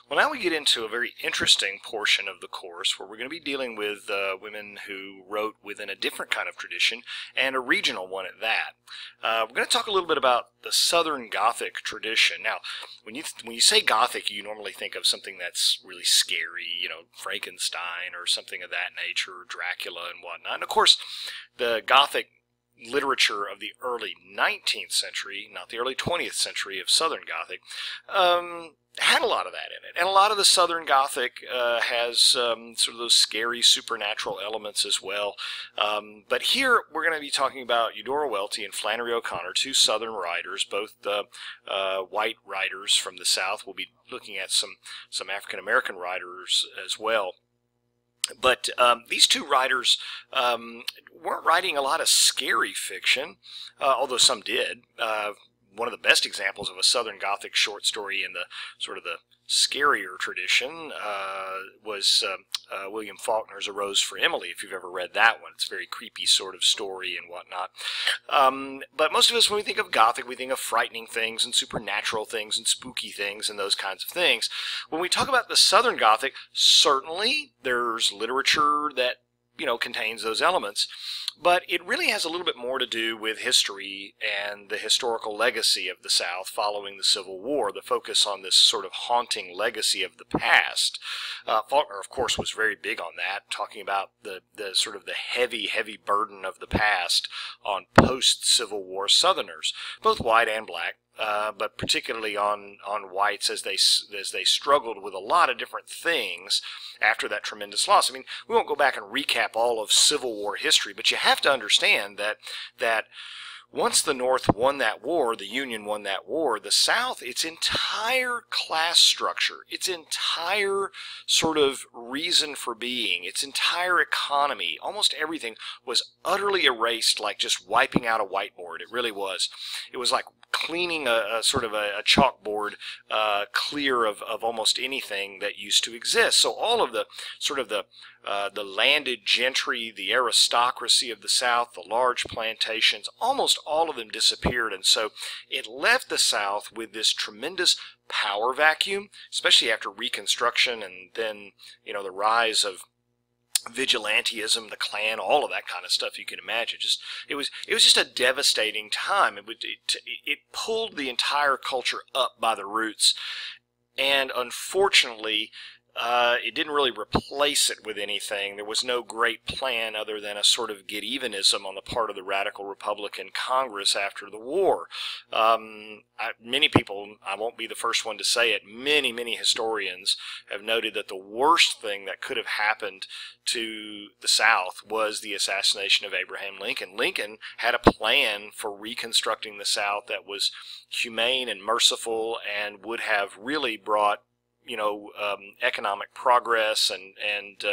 Well, now we get into a very interesting portion of the course where we're going to be dealing with women who wrote within a different kind of tradition, and a regional one at that. We're going to talk a little bit about the Southern Gothic tradition. Now, when you say Gothic, you normally think of something that's really scary, you know, Frankenstein or something of that nature, or Dracula and whatnot. And of course, the Gothic literature of the early 19th century, not the early 20th century of Southern Gothic, had a lot of that in it. And a lot of the Southern Gothic has sort of those scary supernatural elements as well. But here we're going to be talking about Eudora Welty and Flannery O'Connor, two Southern writers, both white writers from the South. We'll be looking at some African-American writers as well. But these two writers weren't writing a lot of scary fiction, although some did. One of the best examples of a Southern Gothic short story in the sort of the scarier tradition was William Faulkner's A Rose for Emily, if you've ever read that one. It's a very creepy sort of story and whatnot. But most of us, when we think of Gothic, we think of frightening things and supernatural things and spooky things and those kinds of things. When we talk about the Southern Gothic, certainly there's literature that, you know, contains those elements, but it really has a little bit more to do with history and the historical legacy of the South following the Civil War, the focus on this sort of haunting legacy of the past. Faulkner, of course, was very big on that, talking about the sort of the heavy burden of the past on post-Civil War Southerners, both white and black. But particularly on whites as they struggled with a lot of different things after that tremendous loss. I mean, we won't go back and recap all of Civil War history, but you have to understand that once the North won that war, the Union won that war, the South, its entire class structure, its entire sort of reason for being, its entire economy, almost everything was utterly erased, like just wiping out a whiteboard. It really was. It was like cleaning a sort of a chalkboard clear of almost anything that used to exist. So all of the sort of the landed gentry, the aristocracy of the South, the large plantations, almost all of them disappeared. And so it left the South with this tremendous power vacuum, especially after Reconstruction and then, you know, the rise of vigilantism, the Klan, all of that kind of stuff you can imagine. It was just a devastating time. It pulled the entire culture up by the roots, and unfortunately, it didn't really replace it with anything. There was no great plan other than a sort of get-evenism on the part of the radical Republican Congress after the war. Many people, I won't be the first one to say it, many historians have noted that the worst thing that could have happened to the South was the assassination of Abraham Lincoln. Lincoln had a plan for reconstructing the South that was humane and merciful and would have really brought, you know, economic progress and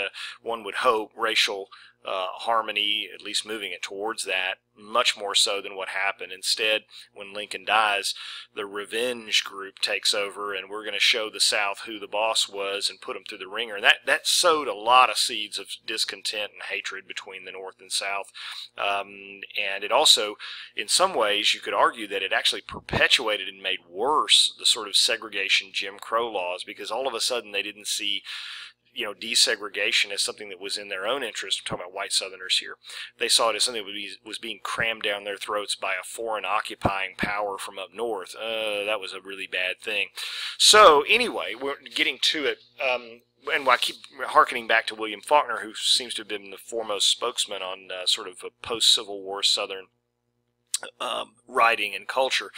one would hope racial harmony, at least moving it towards that, much more so than what happened. Instead, when Lincoln dies, the revenge group takes over, and we're going to show the South who the boss was and put them through the ringer. And that sowed a lot of seeds of discontent and hatred between the North and South. And it also, in some ways, you could argue that it actually perpetuated and made worse the sort of segregation Jim Crow laws, because all of a sudden they didn't see, you know, desegregation as something that was in their own interest. I'm talking about white Southerners here. They saw it as something that was being crammed down their throats by a foreign occupying power from up north. That was a really bad thing. So anyway, we're getting to it. And I keep hearkening back to William Faulkner, who seems to have been the foremost spokesman on sort of a post-Civil War Southern writing and culture.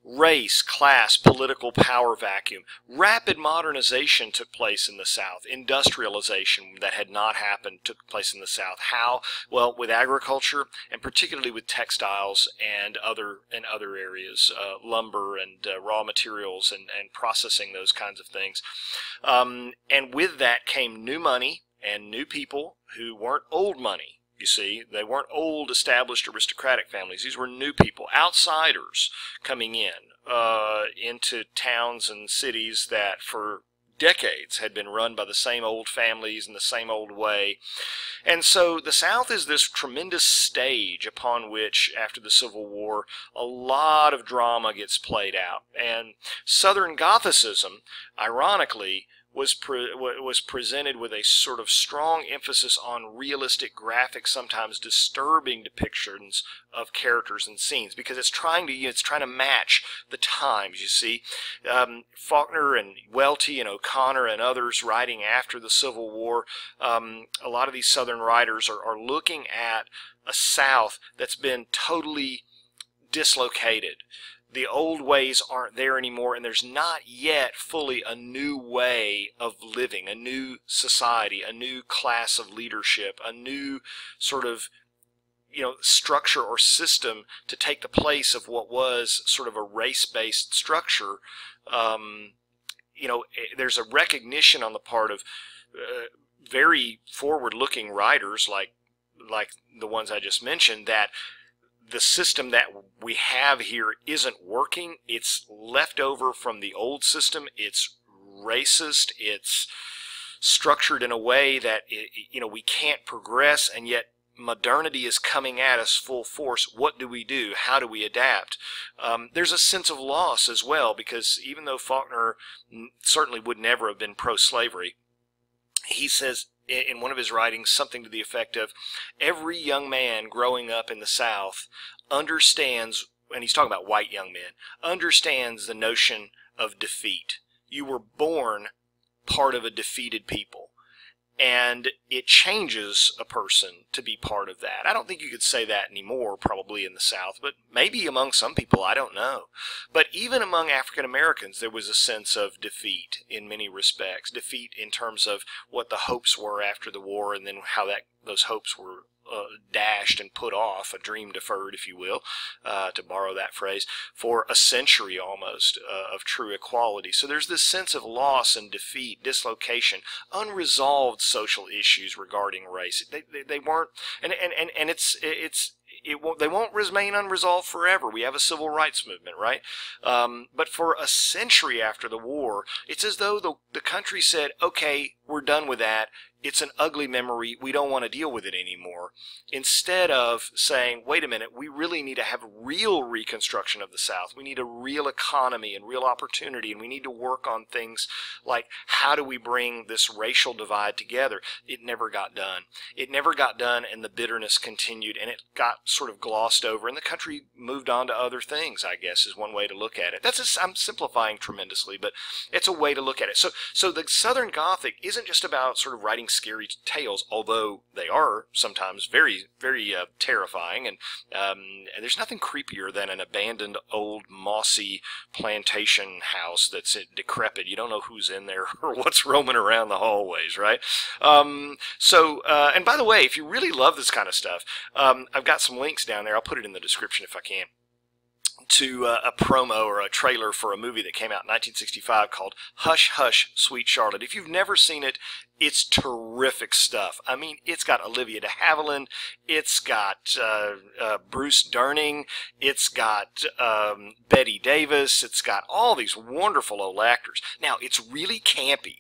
Race, class, political power vacuum. Rapid modernization took place in the South. Industrialization that had not happened took place in the South. How? Well, with agriculture, and particularly with textiles and other areas, lumber and raw materials and processing, those kinds of things. And with that came new money and new people who weren't old money. You see, they weren't old, established aristocratic families. These were new people, outsiders coming in into towns and cities that for decades had been run by the same old families in the same old way. And so the South is this tremendous stage upon which, after the Civil War, a lot of drama gets played out. And Southern Gothicism, ironically, was presented with a sort of strong emphasis on realistic, graphic, sometimes disturbing depictions of characters and scenes, because it's trying to match the times. You see, Faulkner and Welty and O'Connor and others writing after the Civil War, a lot of these Southern writers are looking at a South that's been totally dislocated. The old ways aren't there anymore, and there's not yet fully a new way of living, a new society, a new class of leadership, a new sort of structure or system to take the place of what was sort of a race-based structure. There's a recognition on the part of very forward-looking writers like the ones I just mentioned that the system that we have here isn't working. It's left over from the old system. It's racist. It's structured in a way that we can't progress, and yet modernity is coming at us full force. What do we do? How do we adapt? There's a sense of loss as well, because even though Faulkner certainly would never have been pro-slavery, he says in one of his writings something to the effect of, every young man growing up in the South understands, and he's talking about white young men, understands the notion of defeat. You were born part of a defeated people, and it changes a person to be part of that. I don't think you could say that anymore probably in the South, but maybe among some people, I don't know. But even among African Americans, there was a sense of defeat in many respects. Defeat in terms of what the hopes were after the war, and then how those hopes were dashed and put off, a dream deferred, if you will, to borrow that phrase, for a century almost of true equality. So there's this sense of loss and defeat, dislocation, unresolved social issues regarding race. They weren't, and they won't remain unresolved forever. We have a civil rights movement, right? But for a century after the war, it's as though the country said, okay, we're done with that. It's an ugly memory. We don't want to deal with it anymore. Instead of saying, wait a minute, we really need to have real reconstruction of the South. We need a real economy and real opportunity, and we need to work on things like how do we bring this racial divide together. It never got done. It never got done, and the bitterness continued, and it got sort of glossed over, and the country moved on to other things, I guess, is one way to look at it. I'm simplifying tremendously, but it's a way to look at it. So the Southern Gothic isn't just about sort of writing scary tales, although they are sometimes very, very terrifying, and there's nothing creepier than an abandoned old mossy plantation house that's decrepit. You don't know who's in there or what's roaming around the hallways, right? And by the way, if you really love this kind of stuff, I've got some links down there. I'll put it in the description if I can, to a promo or a trailer for a movie that came out in 1965 called Hush, Hush, Sweet Charlotte. If you've never seen it, it's terrific stuff. I mean, it's got Olivia de Havilland, it's got Bruce Durning, it's got Betty Davis, it's got all these wonderful old actors. Now, it's really campy,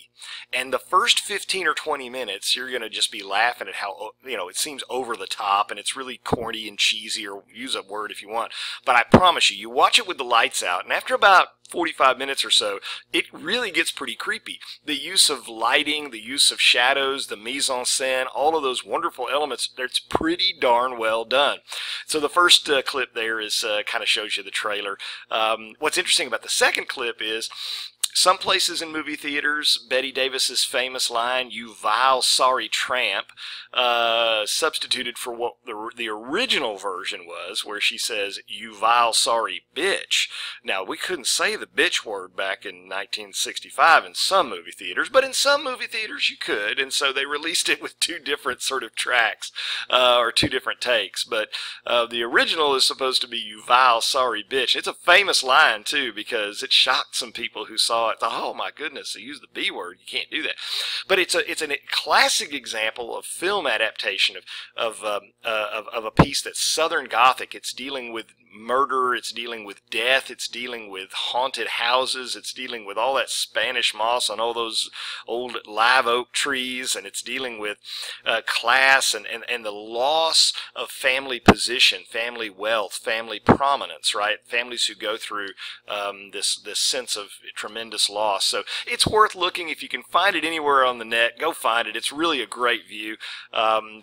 and the first 15 or 20 minutes, you're going to just be laughing at how, it seems over the top, and it's really corny and cheesy, or use a word if you want. But I promise you, you watch it with the lights out, and after about 45 minutes or so, it really gets pretty creepy. The use of lighting, the use of shadows, the mise-en-scène, all of those wonderful elements, it's pretty darn well done. So the first clip there is kind of shows you the trailer. What's interesting about the second clip is, some places in movie theaters, Betty Davis's famous line, "You vile, sorry tramp," substituted for what the original version was, where she says, "You vile, sorry bitch." Now, we couldn't say the bitch word back in 1965 in some movie theaters, but in some movie theaters you could, and so they released it with two different sort of tracks, or two different takes. But the original is supposed to be, "You vile, sorry bitch." It's a famous line, too, because it shocked some people who saw it. Oh my goodness, they use the B word. You can't do that. But it's a classic example of film adaptation of a piece that's Southern Gothic. It's dealing with murder, it's dealing with death, it's dealing with haunted houses, it's dealing with all that Spanish moss on all those old live oak trees, and it's dealing with class and the loss of family position, family wealth, family prominence, right? Families who go through this sense of tremendous loss. So it's worth looking. If you can find it anywhere on the net, go find it. It's really a great view.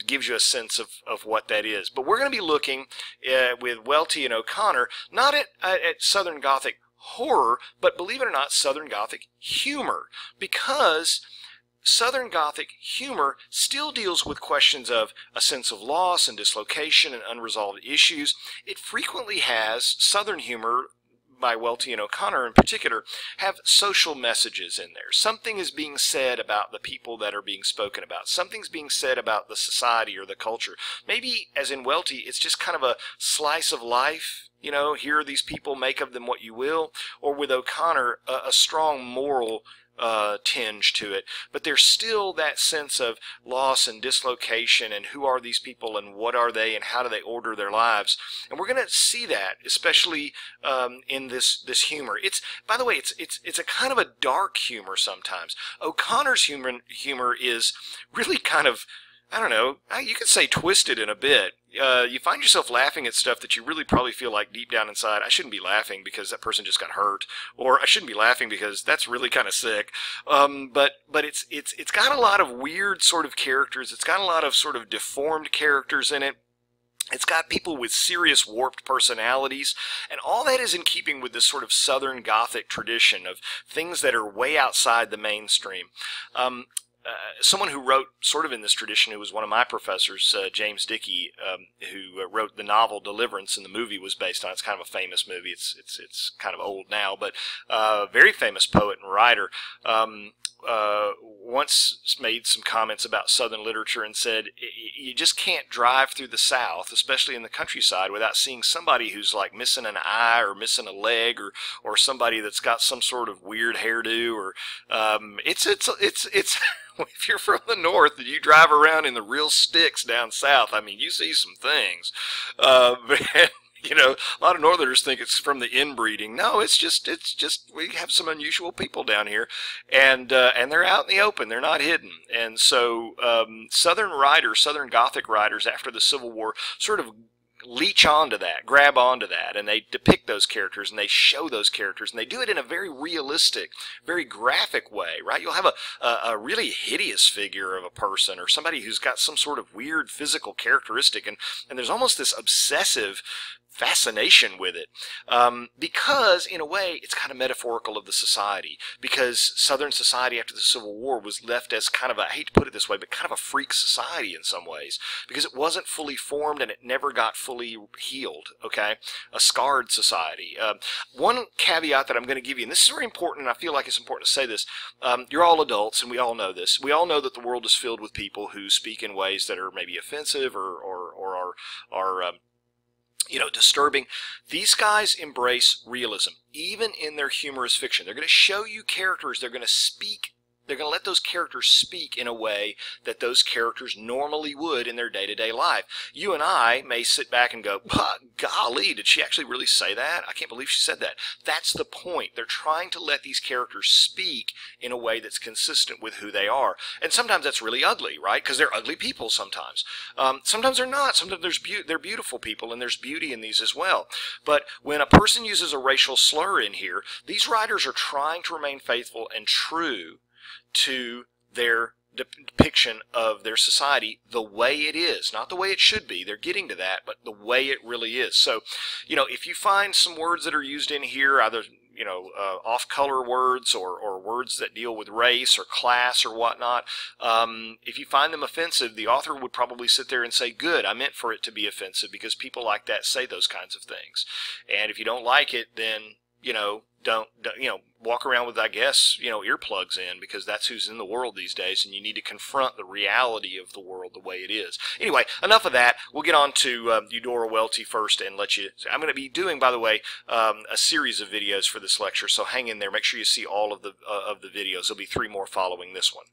Gives you a sense of what that is. But we're going to be looking with Welty and O'Connor, not at Southern Gothic horror, but believe it or not, Southern Gothic humor, because Southern Gothic humor still deals with questions of a sense of loss and dislocation and unresolved issues. It frequently has, Southern humor by Welty and O'Connor in particular, have social messages in there. Something is being said about the people that are being spoken about. Something's being said about the society or the culture. Maybe, as in Welty, it's just kind of a slice of life. You know, here are these people, make of them what you will. Or with O'Connor, a strong moral tinge to it, but there's still that sense of loss and dislocation and who are these people and what are they and how do they order their lives. And we're going to see that, especially in this humor. It's, by the way, it's a kind of a dark humor sometimes. O'Connor's humor is really kind of, I don't know, you could say twisted in a bit. You find yourself laughing at stuff that you really probably feel like deep down inside, I shouldn't be laughing because that person just got hurt, or I shouldn't be laughing because that's really kind of sick. But it's got a lot of weird sort of characters. It's got a lot of sort of deformed characters in it. It's got people with serious warped personalities, and all that is in keeping with this sort of Southern Gothic tradition of things that are way outside the mainstream. Someone who wrote sort of in this tradition, who was one of my professors, James Dickey, who wrote the novel Deliverance, and the movie was based on. It's kind of a famous movie. It's kind of old now, but very famous poet and writer. Once made some comments about Southern literature and said, you just can't drive through the South, especially in the countryside, without seeing somebody who's like missing an eye or missing a leg, or somebody that's got some sort of weird hairdo, or it's if you're from the North and you drive around in the real sticks down South, I mean, you see some things. You know, a lot of Northerners think it's from the inbreeding. No, it's just we have some unusual people down here, and they're out in the open. They're not hidden. And so Southern Gothic writers after the Civil War sort of leech onto that, grab onto that, and they depict those characters and they show those characters, and they do it in a very realistic, very graphic way, right? You'll have a really hideous figure of a person or somebody who's got some sort of weird physical characteristic, and there's almost this obsessive fascination with it, because in a way it's kind of metaphorical of the society, because Southern society after the Civil War was left as kind of a, I hate to put it this way, but kind of a freak society in some ways, because it wasn't fully formed and it never got fully healed, okay? A scarred society. One caveat that I'm going to give you, and this is very important, and I feel like it's important to say this, you're all adults and we all know this. We all know that the world is filled with people who speak in ways that are maybe offensive or are you know, disturbing. These guys embrace realism, even in their humorous fiction. They're going to show you characters. They're going to speak. They're going to let those characters speak in a way that those characters normally would in their day-to-day life. You and I may sit back and go, golly, did she actually really say that? I can't believe she said that. That's the point. They're trying to let these characters speak in a way that's consistent with who they are. And sometimes that's really ugly, right? Because they're ugly people sometimes. Sometimes they're not. Sometimes they're beautiful people, and there's beauty in these as well. But when a person uses a racial slur in here, these writers are trying to remain faithful and true to their depiction of their society the way it is, not the way it should be. They're getting to that, but the way it really is. So, you know, if you find some words that are used in here, either, you know, off-color words or words that deal with race or class or whatnot, if you find them offensive, the author would probably sit there and say, good, I meant for it to be offensive, because people like that say those kinds of things. And if you don't like it, then, you know, don't you know, walk around with, I guess, you know, earplugs in, because that's who's in the world these days, and you need to confront the reality of the world the way it is. Anyway, enough of that. We'll get on to Eudora Welty first, and let you. I'm going to be doing, by the way, a series of videos for this lecture, so hang in there. Make sure you see all of the videos. There'll be 3 more following this one.